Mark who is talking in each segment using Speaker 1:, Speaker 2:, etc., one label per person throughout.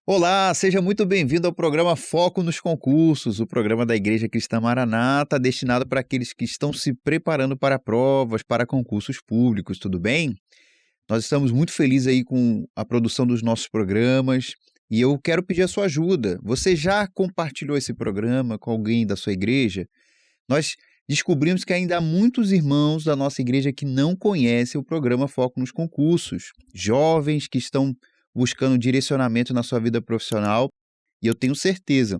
Speaker 1: Olá, seja muito bem-vindo ao programa Foco nos Concursos, o programa da Igreja Cristã Maranata, destinado para aqueles que estão se preparando para provas, para concursos públicos, tudo bem? Nós estamos muito felizes aí com a produção dos nossos programas e eu quero pedir a sua ajuda. Você já compartilhou esse programa com alguém da sua igreja? Nós descobrimos que ainda há muitos irmãos da nossa igreja que não conhecem o programa Foco nos Concursos, jovens que estão buscando direcionamento na sua vida profissional, e eu tenho certeza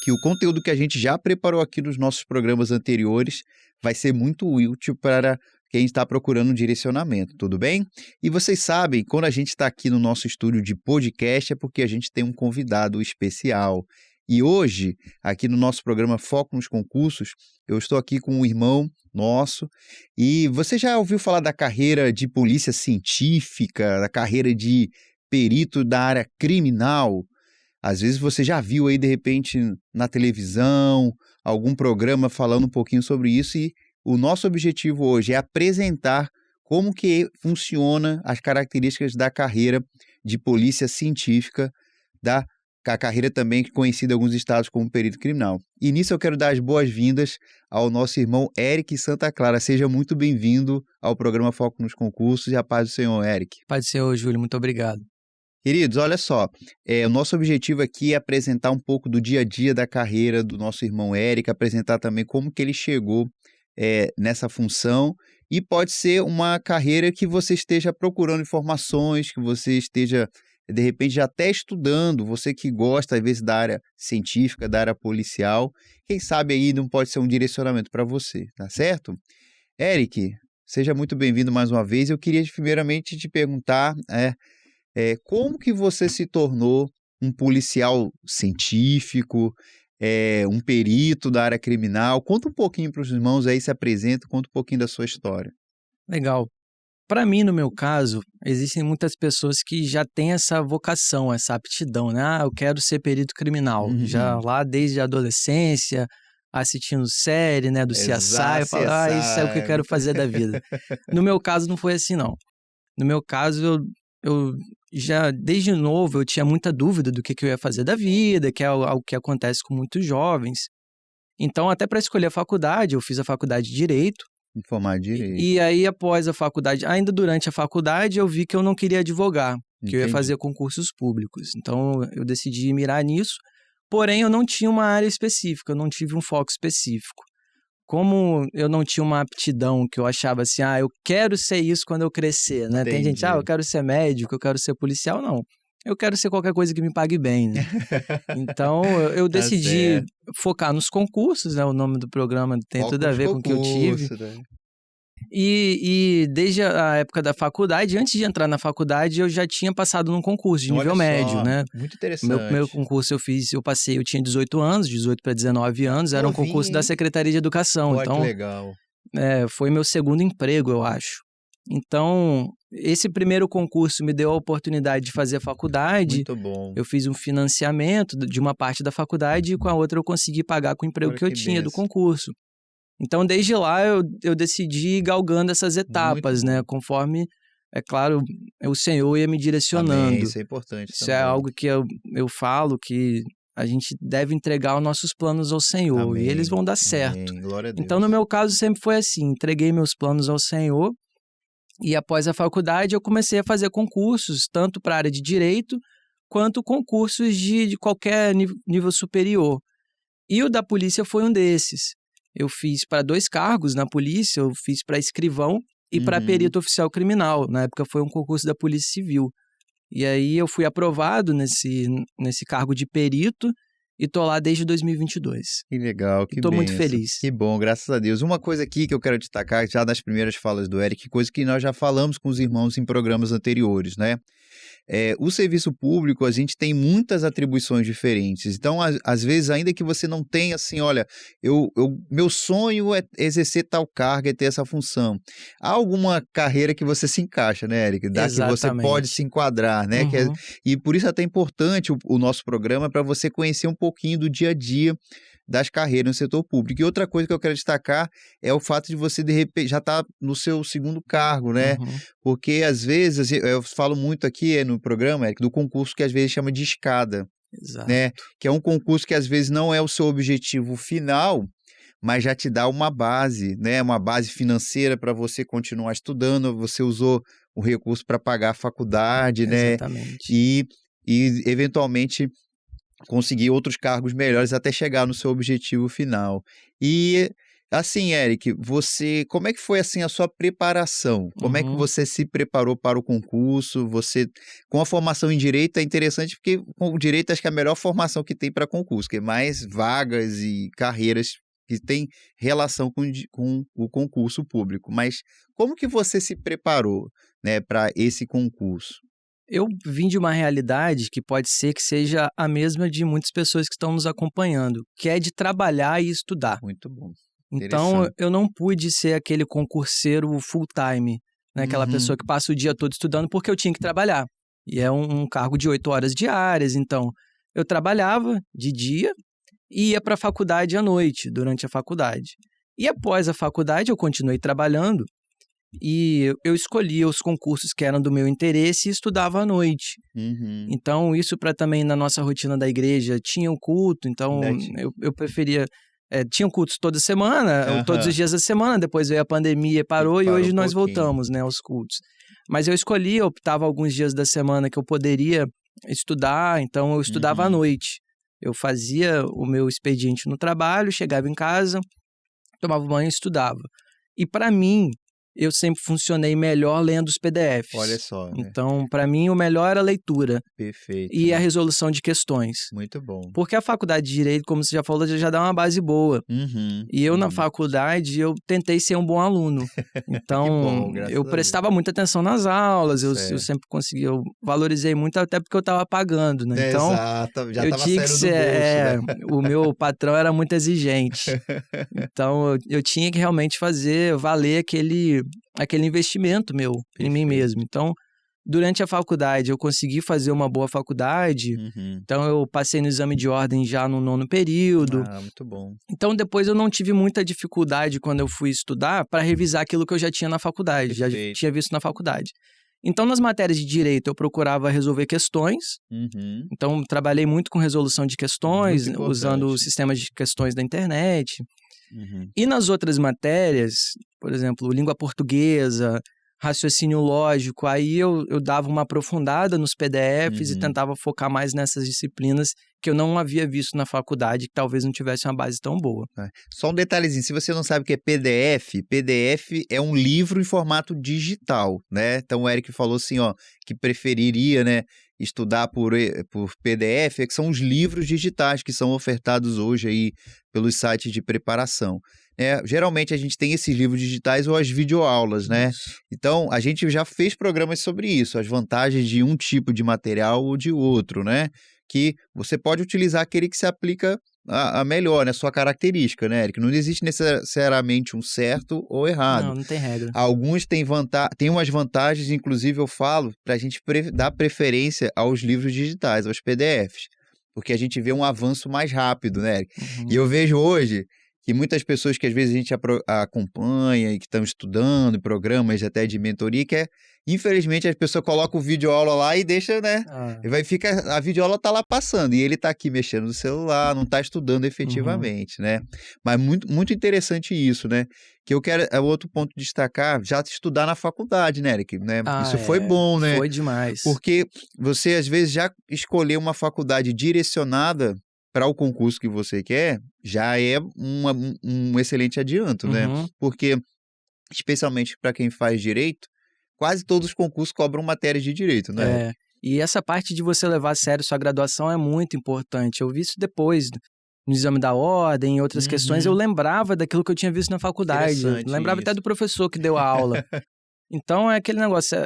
Speaker 1: que o conteúdo que a gente já preparou aqui nos nossos programas anteriores vai ser muito útil para quem está procurando um direcionamento, tudo bem? E vocês sabem, quando a gente está aqui no nosso estúdio de podcast é porque a gente tem um convidado especial. E hoje, aqui no nosso programa Foco nos Concursos, eu estou aqui com um irmão nosso. E você já ouviu falar da carreira de polícia científica, da carreira de perito da área criminal? Às vezes você já viu aí, de repente, na televisão, algum programa falando um pouquinho sobre isso, e o nosso objetivo hoje é apresentar como que funciona as características da carreira de polícia científica, a carreira também conhecida em alguns estados como perito criminal. E nisso eu quero dar as boas-vindas ao nosso irmão Eric Santa Clara. Seja muito bem-vindo ao programa Foco nos Concursos e a paz do Senhor, Eric.
Speaker 2: Paz do Senhor, Júlio, muito obrigado.
Speaker 1: Queridos, olha só, o nosso objetivo aqui é apresentar um pouco do dia a dia da carreira do nosso irmão Eric, apresentar também como que ele chegou nessa função, e pode ser uma carreira que você esteja procurando informações, que você esteja, de repente, já até estudando, você que gosta, às vezes, da área científica, da área policial, quem sabe aí não pode ser um direcionamento para você, tá certo? Eric, seja muito bem-vindo mais uma vez. Eu queria, primeiramente, te perguntar como que você se tornou um policial científico, um perito da área criminal? Conta um pouquinho para os irmãos aí, se apresenta, conta um pouquinho da sua história.
Speaker 2: Legal. Para mim, no meu caso, existem muitas pessoas que já têm essa vocação, essa aptidão, né? Eu quero ser perito criminal. Já lá desde a adolescência, assistindo série, né, do CSI, eu falo, isso é o que eu quero fazer da vida. No meu caso, não foi assim, não. No meu caso, eu já, desde novo, eu tinha muita dúvida do que eu ia fazer da vida, que é algo que acontece com muitos jovens. Então, até para escolher a faculdade, eu fiz a faculdade de Direito.
Speaker 1: Formar direito.
Speaker 2: E aí, após a faculdade, ainda durante a faculdade, eu vi que eu não queria advogar, que eu ia fazer concursos públicos. Então, eu decidi mirar nisso, porém, eu não tinha uma área específica, eu não tive um foco específico. Como eu não tinha uma aptidão que eu achava assim, eu quero ser isso quando eu crescer, né? Tem gente, eu quero ser médico, eu quero ser policial, não. Eu quero ser qualquer coisa que me pague bem, né? Então, eu decidi focar nos concursos, né? O nome do programa tem tudo a ver com o que eu tive.
Speaker 1: Né?
Speaker 2: E desde a época da faculdade, antes de entrar na faculdade, eu já tinha passado num concurso de nível médio, né?
Speaker 1: Muito interessante.
Speaker 2: Meu primeiro concurso eu tinha 18 anos, 18 para 19 anos, era um concurso da Secretaria de Educação.
Speaker 1: Olha,
Speaker 2: então,
Speaker 1: que legal.
Speaker 2: Foi meu segundo emprego, eu acho. Então, esse primeiro concurso me deu a oportunidade de fazer a faculdade.
Speaker 1: Muito bom.
Speaker 2: Eu fiz um financiamento de uma parte da faculdade e com a outra eu consegui pagar com o emprego que eu tinha do concurso. Então, desde lá, eu decidi ir galgando essas etapas, né? Conforme, é claro, o Senhor ia me direcionando.
Speaker 1: Amém, isso é importante
Speaker 2: Isso
Speaker 1: também.
Speaker 2: é algo que eu falo, que a gente deve entregar os nossos planos ao Senhor.
Speaker 1: Amém.
Speaker 2: E eles vão dar certo.
Speaker 1: Amém. Glória a Deus.
Speaker 2: Então, no meu caso, sempre foi assim. Entreguei meus planos ao Senhor. E após a faculdade, eu comecei a fazer concursos, tanto para a área de Direito, quanto concursos de qualquer nível superior. E o da polícia foi um desses. Eu fiz para 2 cargos na polícia, eu fiz para escrivão e para perito oficial criminal. Na época foi um concurso da Polícia Civil. E aí eu fui aprovado nesse cargo de perito e tô lá desde 2022.
Speaker 1: Que legal, que
Speaker 2: Tô muito
Speaker 1: bênção.
Speaker 2: feliz.
Speaker 1: Que bom, graças a Deus. Uma coisa aqui que eu quero destacar, já das primeiras falas do Eric, coisa que nós já falamos com os irmãos em programas anteriores, né? O serviço público, a gente tem muitas atribuições diferentes. Então, às vezes, ainda que você não tenha assim, olha, meu sonho é exercer tal cargo, é ter essa função. Há alguma carreira que você se encaixa, né, Eric? Que você pode se enquadrar, né? E por isso é até importante o nosso programa, para você conhecer um pouquinho do dia a dia das carreiras no setor público. E outra coisa que eu quero destacar é o fato de você, de repente, já estar no seu segundo cargo, né? Porque, às vezes, eu falo muito aqui no programa, Eric, do concurso que às vezes chama de escada, né? Que é um concurso que às vezes não é o seu objetivo final, mas já te dá uma base, né? Uma base financeira para você continuar estudando, você usou o recurso para pagar a faculdade, né?
Speaker 2: Exatamente.
Speaker 1: E eventualmente conseguir outros cargos melhores até chegar no seu objetivo final. E assim, Eric, como é que foi assim a sua preparação? Como é que você se preparou para o concurso? Você, com a formação em direito, é interessante porque com o direito acho que é a melhor formação que tem para concurso, que é mais vagas e carreiras que tem relação com o concurso público. Mas como que você se preparou, né, para esse concurso?
Speaker 2: Eu vim de uma realidade que pode ser que seja a mesma de muitas pessoas que estão nos acompanhando, que é de trabalhar e estudar.
Speaker 1: Muito bom.
Speaker 2: Então, eu não pude ser aquele concurseiro full-time, né? Aquela pessoa que passa o dia todo estudando porque eu tinha que trabalhar. E é um cargo de 8 horas diárias, então eu trabalhava de dia e ia para a faculdade à noite, durante a faculdade. E após a faculdade eu continuei trabalhando e eu escolhia os concursos que eram do meu interesse e estudava à noite. Então, isso para também na nossa rotina da igreja, tinha um culto, então eu preferia... tinham cultos toda semana, todos os dias da semana, depois veio a pandemia, parou e hoje nós voltamos, né, aos cultos. Mas eu escolhia, optava alguns dias da semana que eu poderia estudar, então eu estudava à noite. Eu fazia o meu expediente no trabalho, chegava em casa, tomava banho e estudava. E para mim, eu sempre funcionei melhor lendo os PDFs.
Speaker 1: Olha só, né?
Speaker 2: Então, para mim, o melhor era a leitura.
Speaker 1: Perfeito.
Speaker 2: E a resolução de questões.
Speaker 1: Muito bom.
Speaker 2: Porque a faculdade de Direito, como você já falou, já dá uma base boa. E eu, na faculdade, eu tentei ser um bom aluno. Então, eu prestava muita atenção nas aulas, eu sempre consegui, eu valorizei muito, até porque eu estava pagando, né? Então,
Speaker 1: exato, já
Speaker 2: eu
Speaker 1: estava
Speaker 2: tinha que
Speaker 1: saindo
Speaker 2: ser,
Speaker 1: do bolso, né?
Speaker 2: o meu patrão era muito exigente. Então, eu tinha que realmente fazer valer aquele investimento meu em mim mesmo. Então, durante a faculdade, eu consegui fazer uma boa faculdade. Então, eu passei no exame de ordem já no 9º período.
Speaker 1: Muito bom.
Speaker 2: Então, depois eu não tive muita dificuldade quando eu fui estudar para revisar aquilo que eu já tinha na faculdade, já tinha visto na faculdade. Então, nas matérias de direito, eu procurava resolver questões. Então, trabalhei muito com resolução de questões, usando o sistema de questões da internet. E nas outras matérias, por exemplo, língua portuguesa, raciocínio lógico, aí eu dava uma aprofundada nos PDFs e tentava focar mais nessas disciplinas que eu não havia visto na faculdade, que talvez não tivesse uma base tão boa.
Speaker 1: Só um detalhezinho, se você não sabe o que é PDF é um livro em formato digital, né? Então o Eric falou assim, ó, que preferiria, né, estudar por PDF, que são os livros digitais que são ofertados hoje aí pelos sites de preparação. Geralmente a gente tem esses livros digitais ou as videoaulas, né? Então, a gente já fez programas sobre isso, as vantagens de um tipo de material ou de outro, né? Que você pode utilizar aquele que se aplica a melhor, né? Sua característica, né, Eric? Não existe necessariamente um certo ou errado.
Speaker 2: Não tem regra.
Speaker 1: Alguns têm umas vantagens, inclusive eu falo, para a gente dar preferência aos livros digitais, aos PDFs, porque a gente vê um avanço mais rápido, né, Eric? E eu vejo hoje que muitas pessoas que às vezes a gente acompanha e que estão estudando programas até de mentoria, infelizmente as pessoas colocam o videoaula lá e deixa, né? A videoaula tá lá passando e ele tá aqui mexendo no celular, não tá estudando efetivamente, né? Mas muito, muito interessante isso, né? Que eu quero, outro ponto de destacar, já estudar na faculdade, né, Eric? Né? Isso foi bom, né?
Speaker 2: Foi demais.
Speaker 1: Porque você às vezes já escolheu uma faculdade direcionada para o concurso que você quer, já é um excelente adianto, né? Porque, especialmente para quem faz direito, quase todos os concursos cobram matérias de direito, né?
Speaker 2: E essa parte de você levar a sério sua graduação é muito importante. Eu vi isso depois, no exame da ordem, em outras questões, eu lembrava daquilo que eu tinha visto na faculdade. Eu lembrava até do professor que deu a aula. Então, é aquele negócio,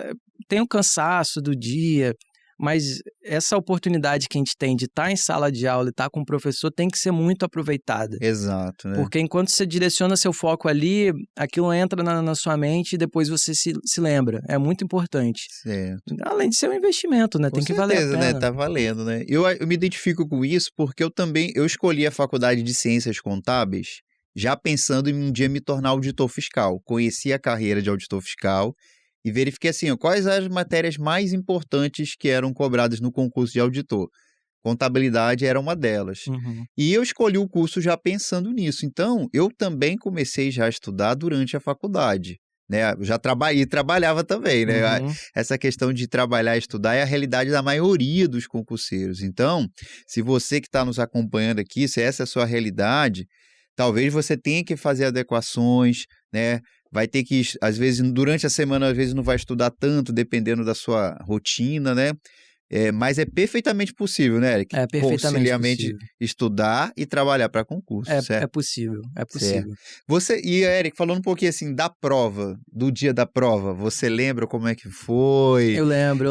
Speaker 2: tem o cansaço do dia, Mas essa oportunidade que a gente tem de estar em sala de aula e estar com o professor tem que ser muito aproveitada.
Speaker 1: Exato, né?
Speaker 2: Porque enquanto você direciona seu foco ali, aquilo entra na sua mente e depois você se lembra. É muito importante.
Speaker 1: Certo.
Speaker 2: Além de ser um investimento, né? Tem que valer a
Speaker 1: certeza,
Speaker 2: pena.
Speaker 1: né? Tá valendo, né? Eu me identifico com isso porque eu escolhi a faculdade de Ciências Contábeis já pensando em um dia me tornar auditor fiscal. Conheci a carreira de auditor fiscal e verifiquei assim, ó, quais as matérias mais importantes que eram cobradas no concurso de auditor. Contabilidade era uma delas.
Speaker 2: Uhum.
Speaker 1: E eu escolhi o curso já pensando nisso. Então, eu também comecei já a estudar durante a faculdade. Né? Eu já trabalhava também, né?
Speaker 2: Uhum.
Speaker 1: Essa questão de trabalhar e estudar é a realidade da maioria dos concurseiros. Então, se você que está nos acompanhando aqui, se essa é a sua realidade, talvez você tenha que fazer adequações, né? Vai ter que, às vezes, durante a semana, às vezes não vai estudar tanto, dependendo da sua rotina, né? Mas é perfeitamente possível, né, Eric?
Speaker 2: É perfeitamente possível.
Speaker 1: Estudar e trabalhar para concurso, certo?
Speaker 2: É possível, é possível.
Speaker 1: E, Eric, falando um pouquinho assim da prova, do dia da prova, você lembra como é que foi?
Speaker 2: Eu lembro.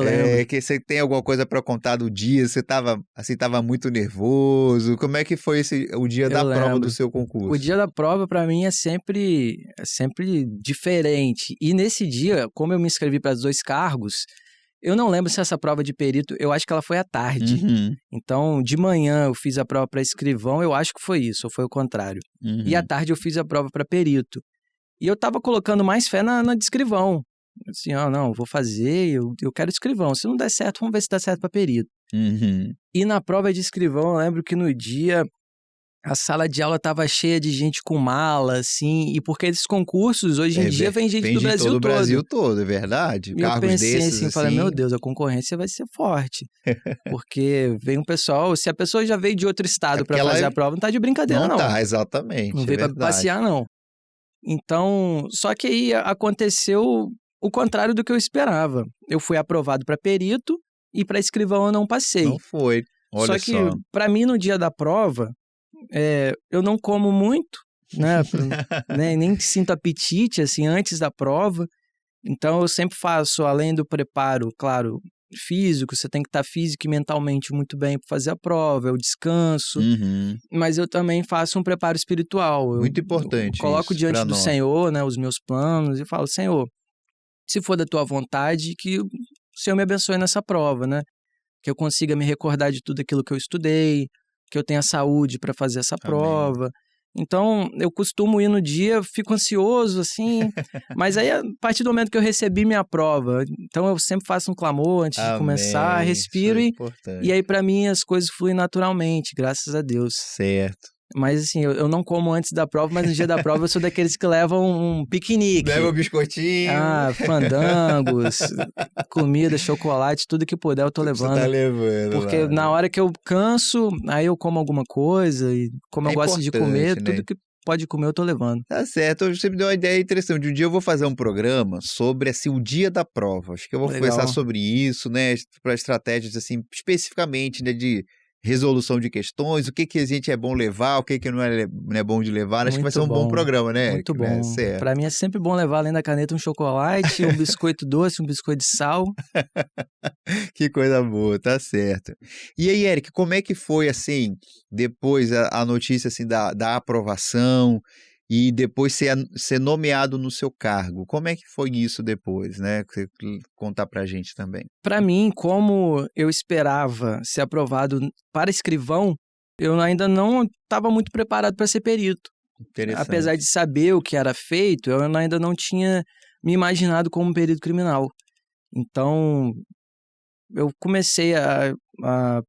Speaker 1: Que você tem alguma coisa para contar do dia? Você tava muito nervoso? Como é que foi o dia da prova do seu concurso?
Speaker 2: O dia da prova, para mim, é sempre diferente. E nesse dia, como eu me inscrevi para os 2 cargos, eu não lembro se essa prova de perito, eu acho que ela foi à tarde.
Speaker 1: Uhum.
Speaker 2: Então, de manhã eu fiz a prova para escrivão, eu acho que foi isso, ou foi o contrário.
Speaker 1: Uhum.
Speaker 2: E à tarde eu fiz a prova para perito. E eu tava colocando mais fé na de escrivão. Assim, não, vou fazer, eu quero escrivão. Se não der certo, vamos ver se dá certo para perito.
Speaker 1: Uhum.
Speaker 2: E na prova de escrivão, eu lembro que no dia a sala de aula estava cheia de gente com mala, assim, e porque esses concursos, hoje em dia, vem gente do Brasil todo.
Speaker 1: Do Brasil todo, é verdade.
Speaker 2: E eu pensei assim, falei, meu Deus, a concorrência vai ser forte. Porque vem um pessoal, se a pessoa já veio de outro estado para fazer a prova, não tá de brincadeira, não.
Speaker 1: Não tá, exatamente.
Speaker 2: Não veio para passear, não. Então, só que aí aconteceu o contrário do que eu esperava. Eu fui aprovado para perito e para escrivão eu não passei.
Speaker 1: Não foi, olha só.
Speaker 2: Que, para mim, no dia da prova, eu não como muito, né? nem sinto apetite, assim, antes da prova. Então, eu sempre faço, além do preparo, claro, físico, você tem que estar físico e mentalmente muito bem para fazer a prova, o descanso.
Speaker 1: Uhum.
Speaker 2: Mas eu também faço um preparo espiritual.
Speaker 1: Muito importante.
Speaker 2: Eu coloco diante do Senhor, né, os meus planos e falo, Senhor, se for da tua vontade, que o Senhor me abençoe nessa prova, né? Que eu consiga me recordar de tudo aquilo que eu estudei, que eu tenha saúde para fazer essa prova. Então, eu costumo ir no dia, fico ansioso, assim, mas aí, a partir do momento que eu recebi minha prova, então eu sempre faço um clamor antes de começar, respiro e aí, para mim, as coisas fluem naturalmente, graças a Deus.
Speaker 1: Certo.
Speaker 2: Mas, assim, eu não como antes da prova, mas no dia da prova eu sou daqueles que levam um piquenique.
Speaker 1: Leva um biscoitinho.
Speaker 2: Fandangos, comida, chocolate, tudo que puder eu tô levando.
Speaker 1: Você tá levando.
Speaker 2: Porque na hora que eu canso, aí eu como alguma coisa e como eu gosto de comer,
Speaker 1: né?
Speaker 2: tudo que pode comer eu tô levando.
Speaker 1: Tá certo, você me deu uma ideia interessante. Um dia eu vou fazer um programa sobre, assim, o dia da prova. Acho que eu vou conversar sobre isso, né, para estratégias, assim, especificamente, né, de resolução de questões, o que a gente é bom levar, o que não é bom de levar. Acho que vai ser um bom programa, né, Eric?
Speaker 2: Muito bom.
Speaker 1: Né?
Speaker 2: Para mim é sempre bom levar, além da caneta, um chocolate, um biscoito doce, um biscoito de sal.
Speaker 1: Que coisa boa, tá certo. E aí, Eric, como é que foi, assim, depois a notícia, assim, da aprovação e depois ser nomeado no seu cargo? Como é que foi isso depois, né? Você contar pra gente também.
Speaker 2: Para mim, como eu esperava ser aprovado para escrivão, eu ainda não estava muito preparado para ser perito. Apesar de saber o que era feito, eu ainda não tinha me imaginado como perito criminal. Então, eu comecei a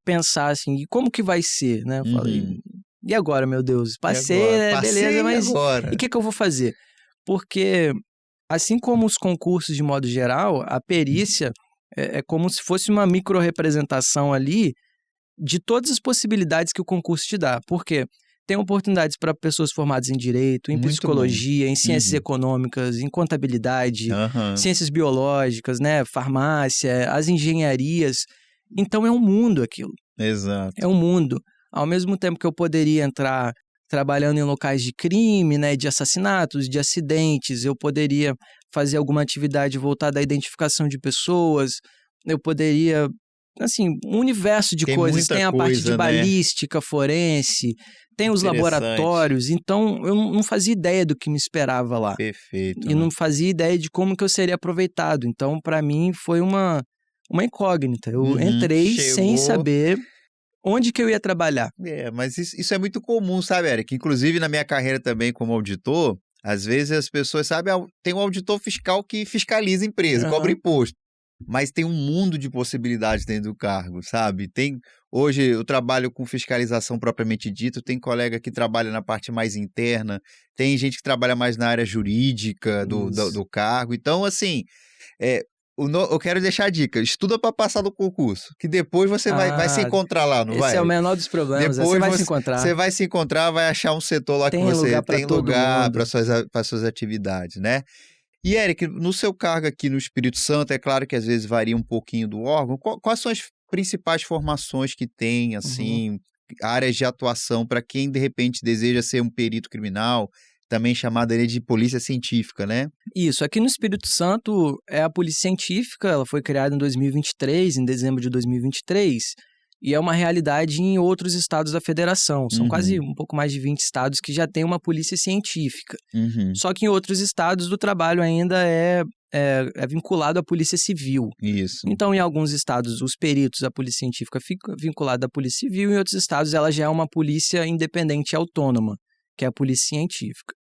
Speaker 2: pensar assim, e como que vai ser, né? Eu falei, e agora, meu Deus? Passei, né? Beleza, mas e o que eu vou fazer? Porque, assim como os concursos de modo geral, a perícia é como se fosse uma micro-representação ali de todas as possibilidades que o concurso te dá. Por quê? Tem oportunidades para pessoas formadas em direito, em psicologia, em ciências econômicas, em contabilidade, ciências biológicas, né? Farmácia, as engenharias. Então é um mundo aquilo.
Speaker 1: Exato.
Speaker 2: É um mundo. Ao mesmo tempo que eu poderia entrar trabalhando em locais de crime, né, de assassinatos, de acidentes, eu poderia fazer alguma atividade voltada à identificação de pessoas, eu poderia assim, um universo de coisas. Tem a parte de balística, forense, tem os laboratórios. Então, eu não fazia ideia do que me esperava lá.
Speaker 1: Perfeito.
Speaker 2: E não fazia ideia de como que eu seria aproveitado. Então, para mim, foi uma incógnita. Eu entrei sem saber onde que eu ia trabalhar.
Speaker 1: Mas isso é muito comum, sabe, Eric? Inclusive, na minha carreira também como auditor, às vezes as pessoas, sabe, tem um auditor fiscal que fiscaliza a empresa, cobra imposto. Mas tem um mundo de possibilidades dentro do cargo, sabe? Hoje eu trabalho com fiscalização propriamente dita, tem colega que trabalha na parte mais interna, tem gente que trabalha mais na área jurídica do cargo. Então, assim, eu quero deixar a dica, estuda para passar do concurso, que depois você vai se encontrar lá, não vai?
Speaker 2: Esse é o menor dos problemas, depois você vai se encontrar.
Speaker 1: Você vai se encontrar, vai achar um setor lá que você tem lugar para suas atividades, né? E, Eric, no seu cargo aqui no Espírito Santo, é claro que às vezes varia um pouquinho do órgão, quais são as principais formações que tem, assim, áreas de atuação para quem, de repente, deseja ser um perito criminal, também chamada de polícia científica, né?
Speaker 2: Isso, aqui no Espírito Santo é a polícia científica, ela foi criada em 2023, em dezembro de 2023, e é uma realidade em outros estados da federação. São quase um pouco mais de 20 estados que já têm uma polícia científica. Só que em outros estados o trabalho ainda é vinculado à polícia civil.
Speaker 1: Isso.
Speaker 2: Então, em alguns estados, os peritos, a polícia científica fica vinculada à polícia civil, em outros estados ela já é uma polícia independente e autônoma, que é a polícia científica.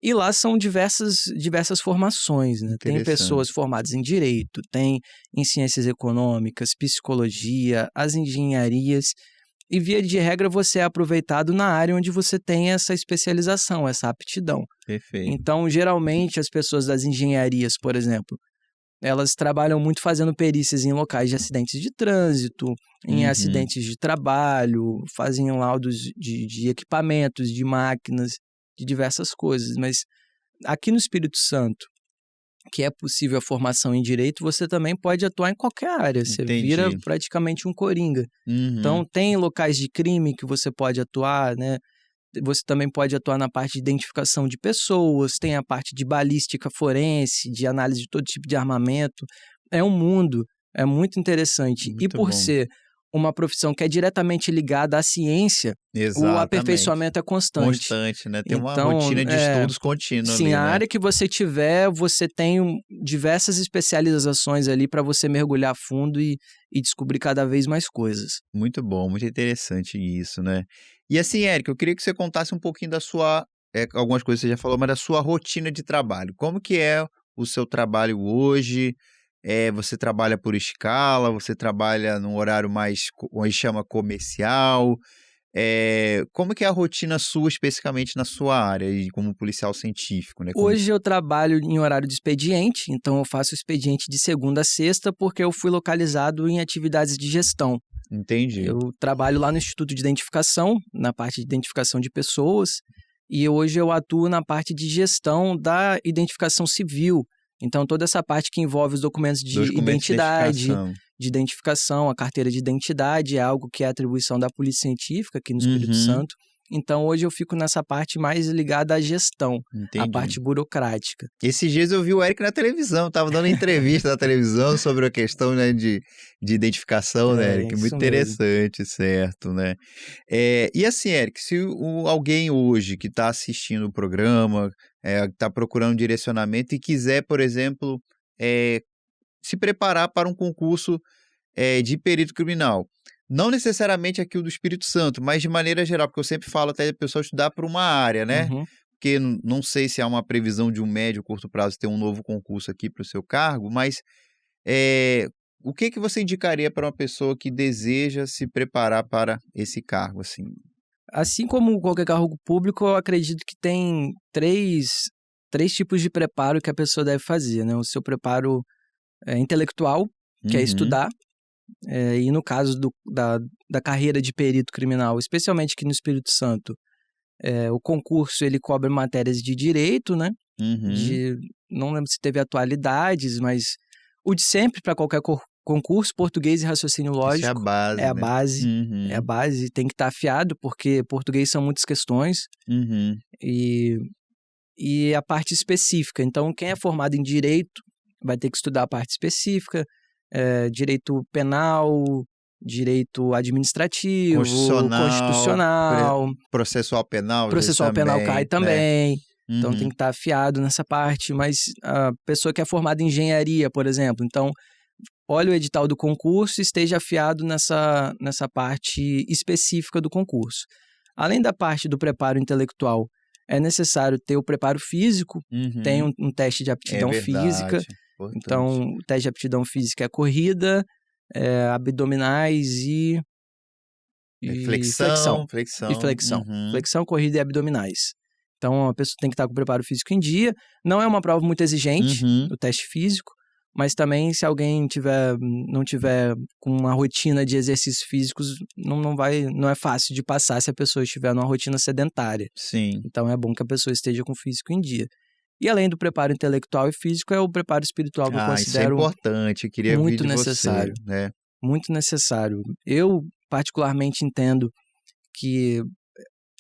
Speaker 2: E lá são diversas formações, né? Tem pessoas formadas em direito, tem em ciências econômicas, psicologia, as engenharias. E via de regra você é aproveitado na área onde você tem essa especialização, essa aptidão.
Speaker 1: Perfeito.
Speaker 2: Então, geralmente, as pessoas das engenharias, por exemplo, elas trabalham muito fazendo perícias em locais de acidentes de trânsito, em acidentes de trabalho, fazem laudos de equipamentos, de máquinas, de diversas coisas, mas aqui no Espírito Santo, que é possível a formação em direito, você também pode atuar em qualquer área, você vira praticamente um coringa. Então, tem locais de crime que você pode atuar, né? Você também pode atuar na parte de identificação de pessoas, tem a parte de balística forense, de análise de todo tipo de armamento. É um mundo, é muito interessante.
Speaker 1: Muito
Speaker 2: e por ser uma profissão que é diretamente ligada à ciência, o aperfeiçoamento é constante.
Speaker 1: Constante, né? Tem uma rotina de estudos contínua ali,
Speaker 2: sim, a
Speaker 1: né?
Speaker 2: área que você tiver, você tem diversas especializações ali para você mergulhar fundo e descobrir cada vez mais coisas.
Speaker 1: Muito bom, muito interessante isso, né? E assim, Eric, eu queria que você contasse um pouquinho da sua, algumas coisas você já falou, mas da sua rotina de trabalho. Como que é o seu trabalho hoje? Você trabalha por escala, você trabalha num horário mais, onde chama comercial? Como que é a rotina sua, especificamente na sua área, como policial científico, né?
Speaker 2: Hoje eu trabalho em horário de expediente, então eu faço expediente de segunda a sexta, porque eu fui localizado em atividades de gestão.
Speaker 1: Entendi.
Speaker 2: Eu trabalho lá no Instituto de Identificação, na parte de identificação de pessoas, e hoje eu atuo na parte de gestão da identificação civil. Então, toda essa parte que envolve os documentos de identidade, de identificação, a carteira de identidade, é algo que é atribuição da Polícia Científica aqui no Espírito Santo. Então, hoje eu fico nessa parte mais ligada à gestão, a parte burocrática.
Speaker 1: Esses dias eu vi o Eric na televisão, estava dando entrevista na televisão sobre a questão, né, de identificação, né, Eric? Muito interessante, certo, né? E assim, Eric, se alguém hoje que está assistindo o programa, está procurando direcionamento e quiser, por exemplo, se preparar para um concurso de perito criminal, não necessariamente aqui o do Espírito Santo, mas de maneira geral, porque eu sempre falo até a pessoa estudar para uma área, né? Porque não sei se há uma previsão de um médio ou curto prazo ter um novo concurso aqui para o seu cargo, mas o que você indicaria para uma pessoa que deseja se preparar para esse cargo, assim?
Speaker 2: Assim como qualquer cargo público, eu acredito que tem três tipos de preparo que a pessoa deve fazer, né? O seu preparo intelectual, que é estudar, e no caso da carreira de perito criminal, especialmente aqui no Espírito Santo, o concurso ele cobre matérias de direito, né? Não lembro se teve atualidades, mas o de sempre para qualquer concurso, português e raciocínio lógico.
Speaker 1: Isso é a base,
Speaker 2: é a base. É a base, tem que estar afiado, porque português são muitas questões. E a parte específica. Então, quem é formado em direito vai ter que estudar a parte específica. direito penal, direito administrativo,
Speaker 1: Constitucional,
Speaker 2: constitucional,
Speaker 1: processual penal
Speaker 2: penal cai também. Então
Speaker 1: Uhum.
Speaker 2: tem que estar afiado nessa parte, mas a pessoa que é formada em engenharia, por exemplo, então olha o edital do concurso e esteja afiado nessa parte específica do concurso. Além da parte do preparo intelectual, é necessário ter o preparo físico, tem um teste de aptidão física.
Speaker 1: Importante.
Speaker 2: Então, o teste de aptidão física é corrida, abdominais e
Speaker 1: flexão.
Speaker 2: Flexão, corrida e abdominais. Então, a pessoa tem que estar com o preparo físico em dia. Não é uma prova muito exigente, o teste físico, mas também se alguém não tiver com uma rotina de exercícios físicos, não é fácil de passar se a pessoa estiver numa rotina sedentária.
Speaker 1: Sim.
Speaker 2: Então, é bom que a pessoa esteja com o físico em dia. E além do preparo intelectual e físico, é o preparo espiritual que eu considero
Speaker 1: isso é importante. Eu queria
Speaker 2: muito
Speaker 1: ouvir de
Speaker 2: necessário.
Speaker 1: Você, né?
Speaker 2: Muito necessário. Eu, particularmente, entendo que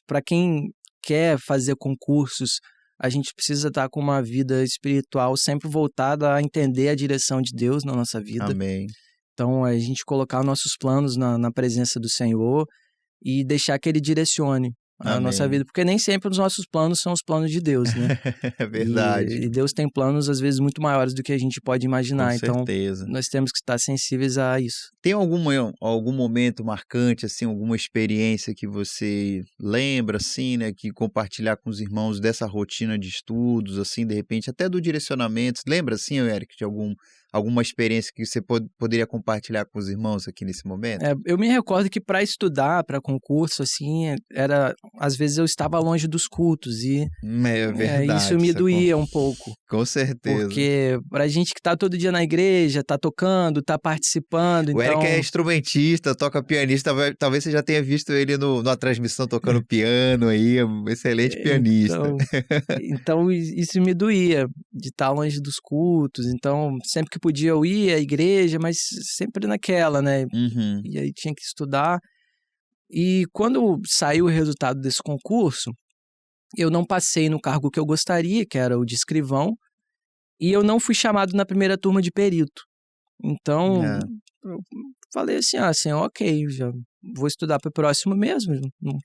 Speaker 2: para quem quer fazer concursos, a gente precisa estar com uma vida espiritual sempre voltada a entender a direção de Deus na nossa vida.
Speaker 1: Amém.
Speaker 2: Então, a gente colocar nossos planos na presença do Senhor e deixar que Ele direcione a nossa vida, porque nem sempre os nossos planos são os planos de Deus, né?
Speaker 1: É verdade.
Speaker 2: E Deus tem planos, às vezes, muito maiores do que a gente pode imaginar.
Speaker 1: Com certeza.
Speaker 2: Então, nós temos que estar sensíveis a isso.
Speaker 1: Tem algum momento marcante, assim, alguma experiência que você lembra, assim, né, que compartilhar com os irmãos dessa rotina de estudos, assim, de repente, até do direcionamento? Lembra, assim, Eric, de alguma experiência que você poderia compartilhar com os irmãos aqui nesse momento?
Speaker 2: Eu me recordo que para estudar, para concurso, assim, às vezes eu estava longe dos cultos e
Speaker 1: é verdade,
Speaker 2: isso me doía um pouco.
Speaker 1: Com certeza.
Speaker 2: Porque pra gente que tá todo dia na igreja, tá tocando, tá participando,
Speaker 1: o Eric é instrumentista, toca pianista, talvez você já tenha visto ele na transmissão tocando piano aí, é um excelente pianista.
Speaker 2: Então isso me doía, de estar longe dos cultos, então sempre que podia eu ia à igreja, mas sempre naquela, né? E aí tinha que estudar. E quando saiu o resultado desse concurso, eu não passei no cargo que eu gostaria, que era o de escrivão, e eu não fui chamado na primeira turma de perito. Então, eu falei assim, ok, já vou estudar para o próximo mesmo.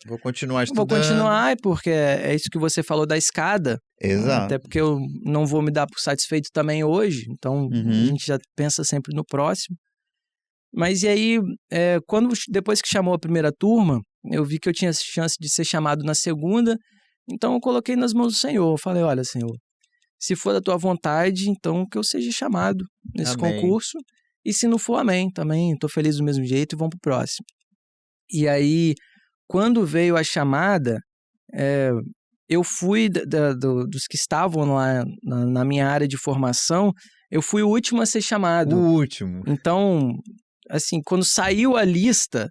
Speaker 1: Vou continuar estudando.
Speaker 2: Vou continuar, porque é isso que você falou da escada.
Speaker 1: Exato.
Speaker 2: Até porque eu não vou me dar por satisfeito também hoje, então a gente já pensa sempre no próximo. Mas e aí, depois que chamou a primeira turma, eu vi que eu tinha chance de ser chamado na segunda, então eu coloquei nas mãos do Senhor. Eu falei, olha, Senhor, se for da tua vontade, então que eu seja chamado nesse concurso. E se não for, amém. Também estou feliz do mesmo jeito e vamos pro próximo. E aí, quando veio a chamada, eu fui dos que estavam lá na minha área de formação, eu fui o último a ser chamado.
Speaker 1: O último.
Speaker 2: Então, assim, quando saiu a lista,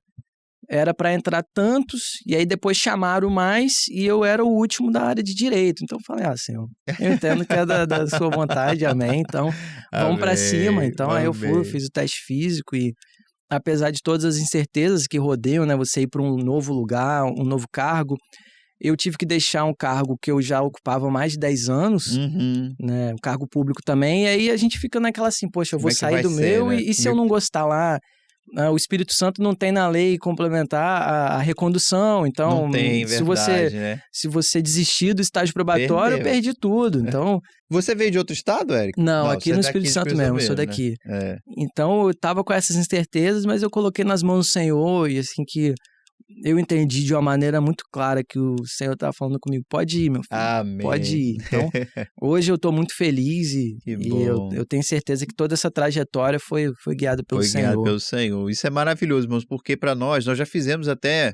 Speaker 2: era para entrar tantos, e aí depois chamaram mais, e eu era o último da área de direito. Então eu falei, Senhor, eu entendo que é da sua vontade, amém. Então, vamos para cima. Então, aí eu fiz o teste físico, e apesar de todas as incertezas que rodeiam, né, você ir para um novo lugar, um novo cargo, eu tive que deixar um cargo que eu já ocupava há mais de 10 anos, né, um cargo público também, e aí a gente fica naquela assim, poxa, eu vou sair do meu, né? E se eu não gostar lá, o Espírito Santo não tem na lei complementar a recondução, então
Speaker 1: não tem,
Speaker 2: se você desistir do estágio probatório, eu perdi tudo, então...
Speaker 1: Você veio de outro estado, Eric?
Speaker 2: Não, aqui no Espírito Santo mesmo, eu sou daqui.
Speaker 1: Né?
Speaker 2: Então, eu tava com essas incertezas, mas eu coloquei nas mãos do Senhor, e assim que eu entendi de uma maneira muito clara que o Senhor estava falando comigo, pode ir, meu filho,
Speaker 1: amém.
Speaker 2: Pode ir. Então, hoje eu estou muito feliz e eu tenho certeza que toda essa trajetória foi guiada pelo Senhor.
Speaker 1: Foi guiada pelo Senhor. Isso é maravilhoso, irmãos, porque para nós já fizemos até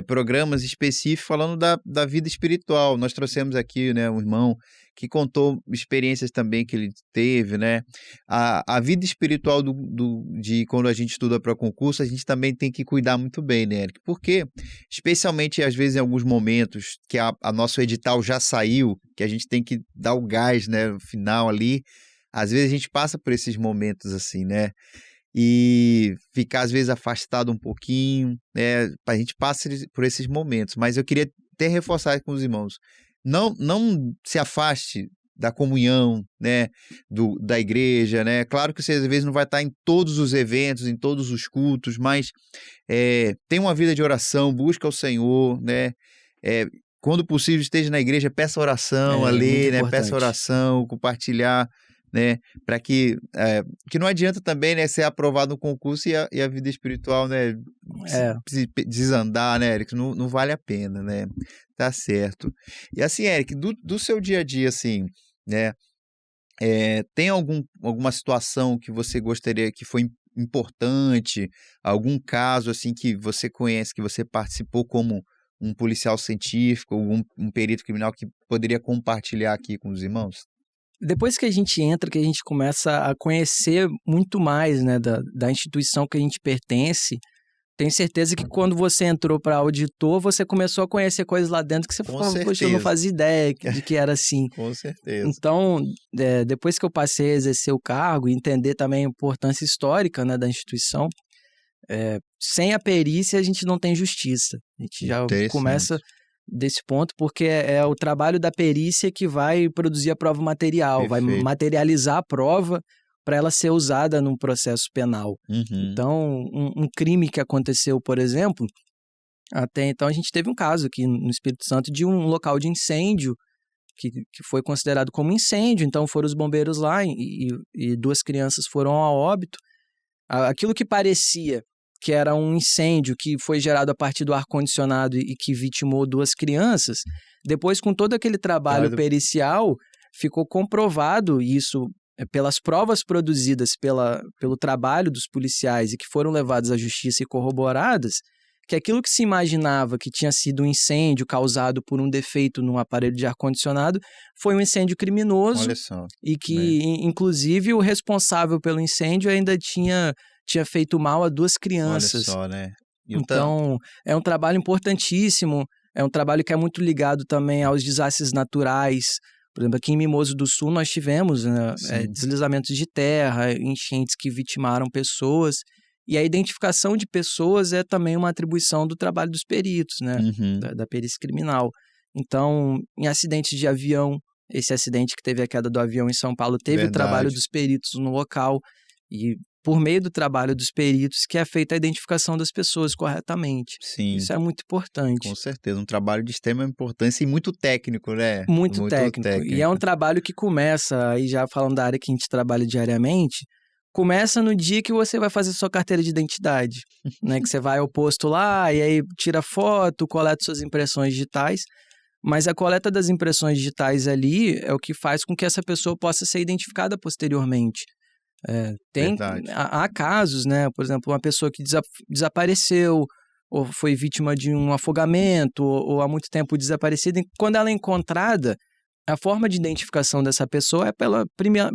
Speaker 1: programas específicos falando da vida espiritual. Nós trouxemos aqui, né, um irmão que contou experiências também que ele teve, né? A vida espiritual de quando a gente estuda para concurso, a gente também tem que cuidar muito bem, né, Eric? Porque, especialmente às vezes em alguns momentos que a nosso edital já saiu, que a gente tem que dar o gás, né, no final ali, às vezes a gente passa por esses momentos assim, né? E ficar às vezes afastado um pouquinho, a gente passa por esses momentos, mas eu queria até reforçar com os irmãos, não se afaste da comunhão, né, da igreja, né? Claro que você às vezes não vai estar em todos os eventos, em todos os cultos, mas tem uma vida de oração, busca o Senhor, né? Quando possível, esteja na igreja, peça oração, a ler, né? Peça oração, compartilhar, né? Para que não adianta também, né, ser aprovado no concurso e a vida espiritual, né, se desandar, né, Eric? Não vale a pena, né? Tá certo. E assim, Eric, do seu dia a dia, assim, né? Tem alguma situação que você gostaria que foi importante, algum caso assim que você conhece, que você participou como um policial científico, ou um perito criminal que poderia compartilhar aqui com os irmãos?
Speaker 2: Depois que a gente entra, que a gente começa a conhecer muito mais, né, da instituição que a gente pertence, tenho certeza que quando você entrou para auditor, você começou a conhecer coisas lá dentro que você falou, poxa, eu não fazia ideia de que era assim.
Speaker 1: Com certeza.
Speaker 2: Então, depois que eu passei a exercer o cargo e entender também a importância histórica, né, da instituição, sem a perícia a gente não tem justiça. A gente já começa desse ponto, porque é o trabalho da perícia que vai produzir a prova material, vai materializar a prova para ela ser usada num processo penal. Então, um crime que aconteceu, por exemplo, até então a gente teve um caso aqui no Espírito Santo de um local de incêndio que foi considerado como incêndio, então foram os bombeiros lá e 2 crianças foram a óbito. Aquilo que parecia que era um incêndio que foi gerado a partir do ar-condicionado e que vitimou 2 crianças, depois com todo aquele trabalho pericial, ficou comprovado isso pelas provas produzidas pelo trabalho dos policiais e que foram levadas à justiça e corroboradas, que aquilo que se imaginava que tinha sido um incêndio causado por um defeito no aparelho de ar-condicionado foi um incêndio criminoso.
Speaker 1: Olha só,
Speaker 2: e que, inclusive, o responsável pelo incêndio ainda tinha feito mal a 2 crianças.
Speaker 1: Olha só, né?
Speaker 2: Então, é um trabalho importantíssimo, é um trabalho que é muito ligado também aos desastres naturais. Por exemplo, aqui em Mimoso do Sul nós tivemos deslizamentos de terra, enchentes que vitimaram pessoas, e a identificação de pessoas é também uma atribuição do trabalho dos peritos, né? Da perícia criminal. Então, em acidentes de avião, esse acidente que teve a queda do avião em São Paulo, teve o trabalho dos peritos no local, e por meio do trabalho dos peritos que é feita a identificação das pessoas corretamente.
Speaker 1: Sim.
Speaker 2: Isso é muito importante.
Speaker 1: Com certeza, um trabalho de extrema importância e muito técnico, né?
Speaker 2: Muito técnico. E é um trabalho que começa, aí já falando da área que a gente trabalha diariamente, começa no dia que você vai fazer sua carteira de identidade, né? Que você vai ao posto lá e aí tira foto, coleta suas impressões digitais, mas a coleta das impressões digitais ali é o que faz com que essa pessoa possa ser identificada posteriormente. Há casos, né? Por exemplo, uma pessoa que desapareceu ou foi vítima de um afogamento ou há muito tempo desaparecida. E quando ela é encontrada, a forma de identificação dessa pessoa é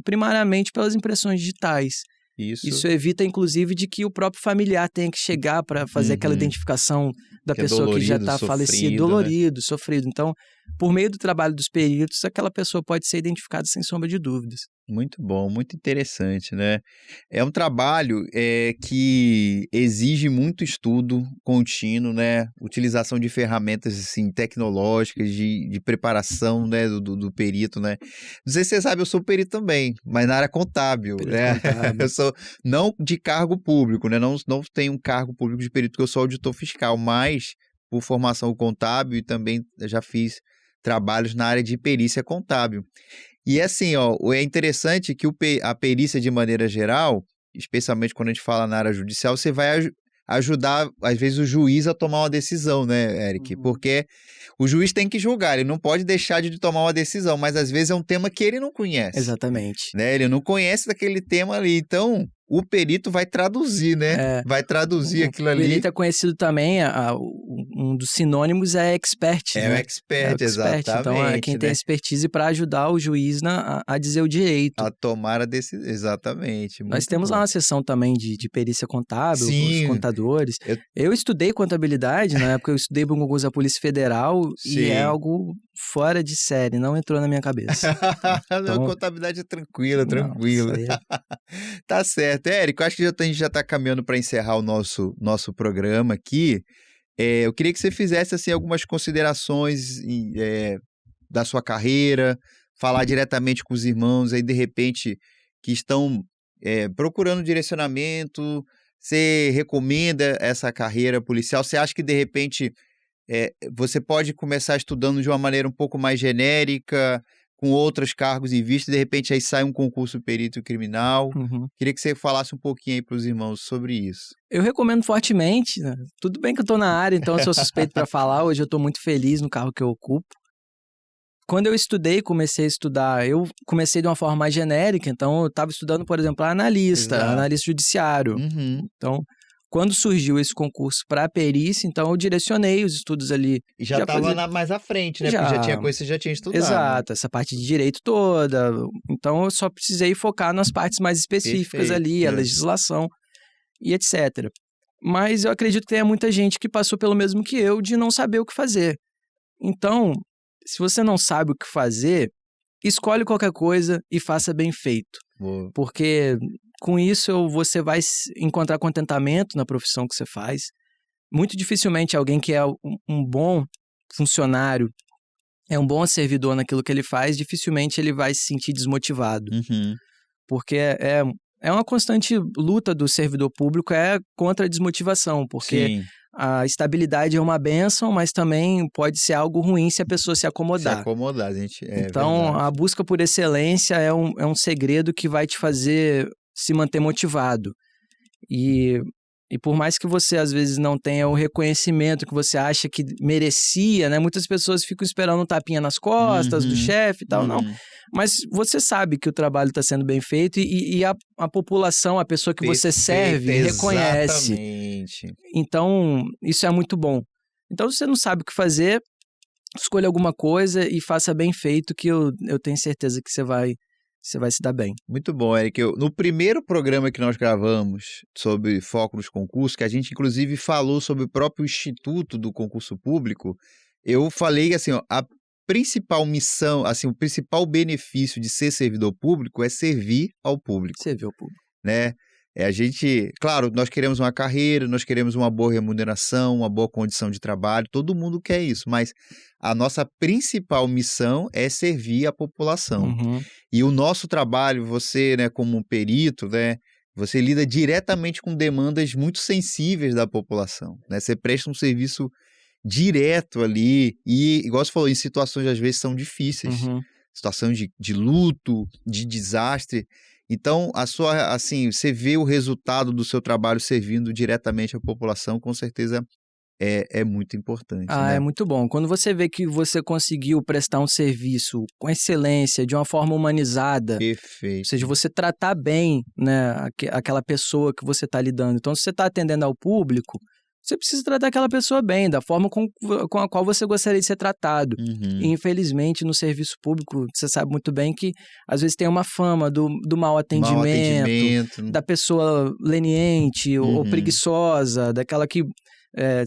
Speaker 2: primariamente pelas impressões digitais. Isso evita, inclusive, de que o próprio familiar tenha que chegar para fazer aquela identificação da pessoa que já está falecida, dolorido, sofrido. Então, por meio do trabalho dos peritos, aquela pessoa pode ser identificada sem sombra de dúvidas.
Speaker 1: Muito bom, muito interessante, né? É um trabalho que exige muito estudo contínuo, né? Utilização de ferramentas assim, tecnológicas, de preparação, né? do perito, né? Não sei se você sabe, eu sou perito também, mas na área contábil, né? Eu sou não de cargo público, né? Não tenho um cargo público de perito, porque eu sou auditor fiscal, mas por formação contábil e também já fiz trabalhos na área de perícia contábil. E assim, é interessante que a perícia, de maneira geral, especialmente quando a gente fala na área judicial, você vai ajudar, às vezes, o juiz a tomar uma decisão, né, Eric? Porque o juiz tem que julgar, ele não pode deixar de tomar uma decisão, mas às vezes é um tema que ele não conhece.
Speaker 2: Exatamente.
Speaker 1: Né? Ele não conhece daquele tema ali, então o perito vai traduzir, né? Vai traduzir aquilo ali.
Speaker 2: O perito é conhecido também, um dos sinônimos é expert, né?
Speaker 1: O expert, exatamente.
Speaker 2: Então, é quem tem expertise para ajudar o juiz a dizer o direito.
Speaker 1: A tomar a decisão, exatamente.
Speaker 2: Nós temos lá uma sessão também de perícia contábil, os contadores. Eu estudei contabilidade, na época eu estudei para um concurso da Polícia Federal e é algo fora de série, não entrou na minha cabeça.
Speaker 1: Então, contabilidade é tranquila. Tá certo. Érico, acho que a gente já está caminhando para encerrar o nosso programa aqui. Eu queria que você fizesse assim, algumas considerações da sua carreira, falar diretamente com os irmãos aí, de repente, que estão procurando direcionamento, você recomenda essa carreira policial? Você acha que, de repente, você pode começar estudando de uma maneira um pouco mais genérica, com outros cargos em vista, e de repente aí sai um concurso perito criminal? Queria que você falasse um pouquinho aí para os irmãos sobre isso.
Speaker 2: Eu recomendo fortemente, né? Tudo bem que eu estou na área, então eu sou suspeito para falar. Hoje eu estou muito feliz no cargo que eu ocupo. Quando eu comecei a estudar, eu comecei de uma forma mais genérica, então eu estava estudando, por exemplo, analista judiciário. Então, quando surgiu esse concurso para perícia, então eu direcionei os estudos ali.
Speaker 1: E já estava mais à frente, né? Porque já tinha coisa que você já tinha estudado.
Speaker 2: Exato, essa parte de direito toda. Então eu só precisei focar nas partes mais específicas ali, a legislação e etc. Mas eu acredito que tenha muita gente que passou pelo mesmo que eu, de não saber o que fazer. Então, se você não sabe o que fazer, escolhe qualquer coisa e faça bem feito.
Speaker 1: Boa.
Speaker 2: Porque com isso você vai encontrar contentamento na profissão que você faz. Muito dificilmente alguém que é um bom funcionário, é um bom servidor naquilo que ele faz, dificilmente ele vai se sentir desmotivado. Porque é uma constante luta do servidor público contra a desmotivação, porque
Speaker 1: Sim.
Speaker 2: A estabilidade é uma bênção, mas também pode ser algo ruim se a pessoa se acomodar.
Speaker 1: Se acomodar, gente.
Speaker 2: Então,
Speaker 1: verdade.
Speaker 2: a busca por excelência é um segredo que vai te fazer se manter motivado. E por mais que você, às vezes, não tenha o reconhecimento que você acha que merecia, né? Muitas pessoas ficam esperando um tapinha nas costas do chefe e tal, não. Mas você sabe que o trabalho está sendo bem feito e a população, a pessoa que você serve, reconhece.
Speaker 1: Exatamente.
Speaker 2: Então, isso é muito bom. Então, se você não sabe o que fazer, escolha alguma coisa e faça bem feito, que eu tenho certeza que você vai se dar bem.
Speaker 1: Muito bom, Eric. No primeiro programa que nós gravamos sobre foco nos concursos, que a gente inclusive falou sobre o próprio Instituto do Concurso Público, eu falei assim, ó, a principal missão, assim, o principal benefício de ser servidor público é servir ao público.
Speaker 2: Servir ao público.
Speaker 1: Né? A gente, claro, nós queremos uma carreira, nós queremos uma boa remuneração, uma boa condição de trabalho, todo mundo quer isso, mas a nossa principal missão é servir a população. E o nosso trabalho, você, né, como um perito, né, você lida diretamente com demandas muito sensíveis da população, né? Você presta um serviço direto ali e, igual você falou, em situações às vezes são difíceis, situação de luto, de desastre. Então, você vê o resultado do seu trabalho servindo diretamente à população, com certeza é muito importante. Né?
Speaker 2: É muito bom. Quando você vê que você conseguiu prestar um serviço com excelência, de uma forma humanizada,
Speaker 1: perfeito. Ou
Speaker 2: seja, você tratar bem, né, aquela pessoa que você está lidando. Então, se você está atendendo ao público, você precisa tratar aquela pessoa bem, da forma com a qual você gostaria de ser tratado. E, infelizmente, no serviço público, você sabe muito bem que, às vezes, tem uma fama do mau atendimento, da pessoa leniente ou preguiçosa, daquela que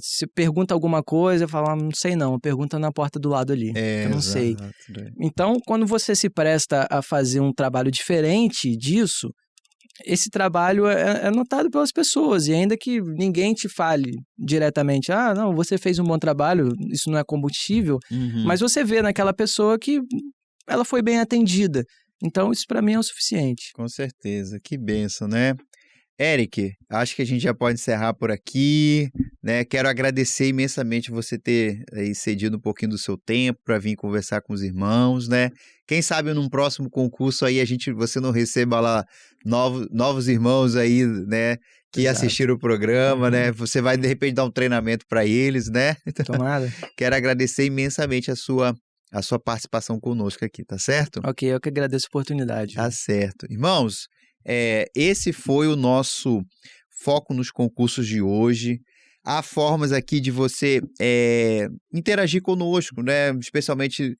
Speaker 2: se pergunta alguma coisa, fala, não sei não, pergunta na porta do lado ali, eu não sei. Então, quando você se presta a fazer um trabalho diferente disso, esse trabalho é notado pelas pessoas, e ainda que ninguém te fale diretamente, não, você fez um bom trabalho, isso não é combustível, mas você vê naquela pessoa que ela foi bem atendida. Então, isso para mim é o suficiente.
Speaker 1: Com certeza, que bênção, né? Eric, acho que a gente já pode encerrar por aqui, né? Quero agradecer imensamente você ter aí cedido um pouquinho do seu tempo para vir conversar com os irmãos, né? Quem sabe num próximo concurso aí você não receba lá novos irmãos aí, né? Que assistiram o programa, né? Você vai de repente dar um treinamento para eles, né?
Speaker 2: Tomara.
Speaker 1: Quero agradecer imensamente a sua participação conosco aqui, tá certo?
Speaker 2: Ok, eu que agradeço a oportunidade.
Speaker 1: Tá certo. Irmãos, esse foi o nosso foco nos concursos de hoje. Há formas aqui de você interagir conosco, né? Especialmente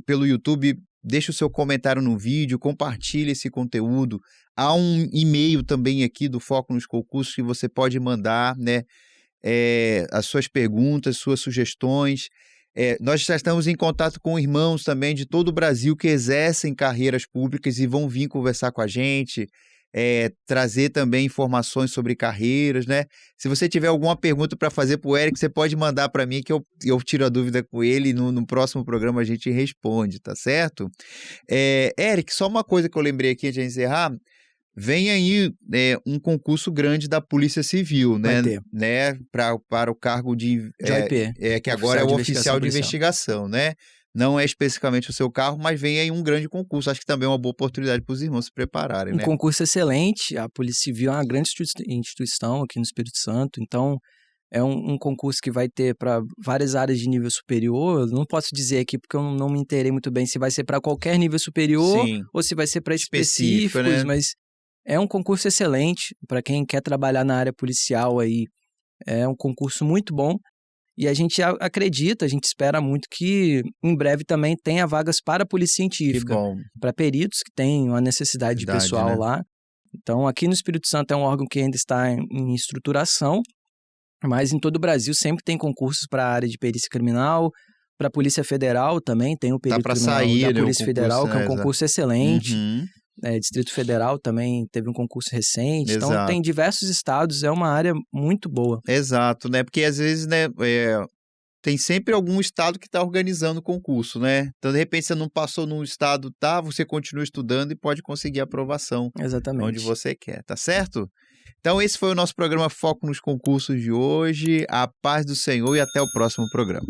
Speaker 1: pelo YouTube. Deixa o seu comentário no vídeo, compartilhe esse conteúdo. Há um e-mail também aqui do Foco nos Concursos que você pode mandar, né? As suas perguntas, suas sugestões. Nós já estamos em contato com irmãos também de todo o Brasil que exercem carreiras públicas e vão vir conversar com a gente, trazer também informações sobre carreiras, né? Se você tiver alguma pergunta para fazer para o Eric, você pode mandar para mim que eu tiro a dúvida com ele e no próximo programa a gente responde, tá certo? Eric, só uma coisa que eu lembrei aqui antes de encerrar. Vem aí um concurso grande da Polícia Civil, né? Para o cargo de... que agora é o oficial de investigação, né? Não é especificamente o seu carro, mas vem aí um grande concurso. Acho que também é uma boa oportunidade para os irmãos se prepararem, né?
Speaker 2: Um concurso excelente. A Polícia Civil é uma grande instituição aqui no Espírito Santo, então é um concurso que vai ter para várias áreas de nível superior. Eu não posso dizer aqui porque eu não me inteirei muito bem se vai ser para qualquer nível superior ou se vai ser para específicos, né? Mas é um concurso excelente para quem quer trabalhar na área policial aí. É um concurso muito bom e a gente acredita, a gente espera muito que em breve também tenha vagas para a polícia científica, para peritos que têm uma necessidade de pessoal, né? Lá. Então, aqui no Espírito Santo é um órgão que ainda está em estruturação, mas em todo o Brasil sempre tem concursos para a área de perícia criminal, para a Polícia Federal também tem o perito criminal da Polícia Federal, que é um concurso excelente. Distrito Federal também teve um concurso recente. Exato. Então tem diversos estados, é uma área muito boa.
Speaker 1: Exato, né? Porque às vezes, né, tem sempre algum estado que está organizando o concurso, né? Então, de repente, você não passou num estado, você continua estudando e pode conseguir a aprovação.
Speaker 2: Exatamente.
Speaker 1: Onde você quer, tá certo? Então, esse foi o nosso programa Foco nos Concursos de hoje. A paz do Senhor e até o próximo programa.